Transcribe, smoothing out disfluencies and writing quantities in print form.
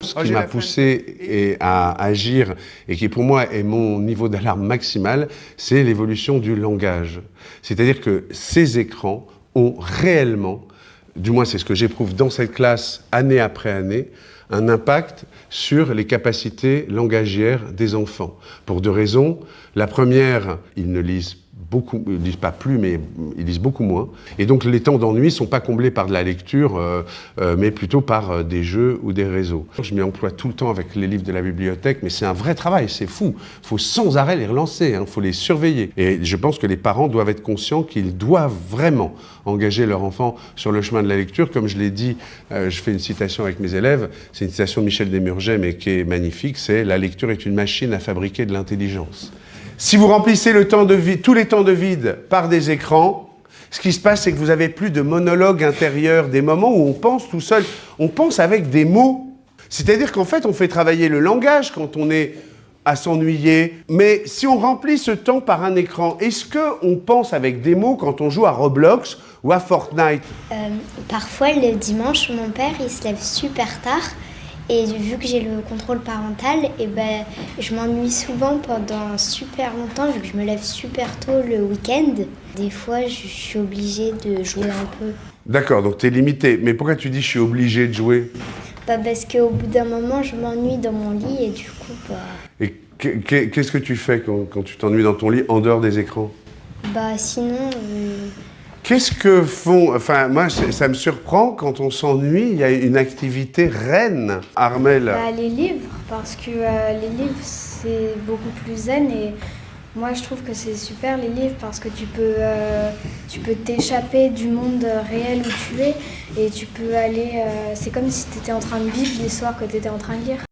Ce qui m'a poussé à agir et qui pour moi est mon niveau d'alarme maximal, c'est l'évolution du langage. C'est-à-dire que ces écrans ont réellement, du moins c'est ce que j'éprouve dans cette classe année après année, un impact sur les capacités langagières des enfants. Pour deux raisons. La première, ils ne lisent beaucoup, ils lisent pas plus, mais ils lisent beaucoup moins. Et donc les temps d'ennui ne sont pas comblés par de la lecture, mais plutôt par des jeux ou des réseaux. Je m'y emploie tout le temps avec les livres de la bibliothèque, mais c'est un vrai travail, c'est fou. Il faut sans arrêt les relancer, il faut les surveiller. Et je pense que les parents doivent être conscients qu'ils doivent vraiment engager leur enfant sur le chemin de la lecture. Comme je l'ai dit, je fais une citation avec mes élèves, c'est une citation de Michel Desmurget, mais qui est magnifique, c'est « La lecture est une machine à fabriquer de l'intelligence ». Si vous remplissez tous les temps de vide par des écrans, ce qui se passe, c'est que vous n'avez plus de monologue intérieur, des moments où on pense tout seul, on pense avec des mots. C'est-à-dire qu'en fait, on fait travailler le langage quand on est à s'ennuyer. Mais si on remplit ce temps par un écran, est-ce qu'on pense avec des mots quand on joue à Roblox ou à Fortnite? Parfois, le dimanche, mon père, il se lève super tard. Et vu que j'ai le contrôle parental, je m'ennuie souvent pendant super longtemps, vu que je me lève super tôt le week-end. Des fois, je suis obligée de jouer un peu. D'accord, donc tu es limité. Mais pourquoi tu dis je suis obligée de jouer? Parce qu'au bout d'un moment, je m'ennuie dans mon lit et du coup... Et qu'est-ce que tu fais quand tu t'ennuies dans ton lit en dehors des écrans? Sinon... Qu'est-ce que font... Enfin, moi, ça me surprend, quand on s'ennuie, il y a une activité reine. Armelle. Les livres, parce que les livres, c'est beaucoup plus zen et moi, je trouve que c'est super les livres parce que tu peux t'échapper du monde réel où tu es et tu peux aller... c'est comme si tu étais en train de vivre l'histoire que tu étais en train de lire.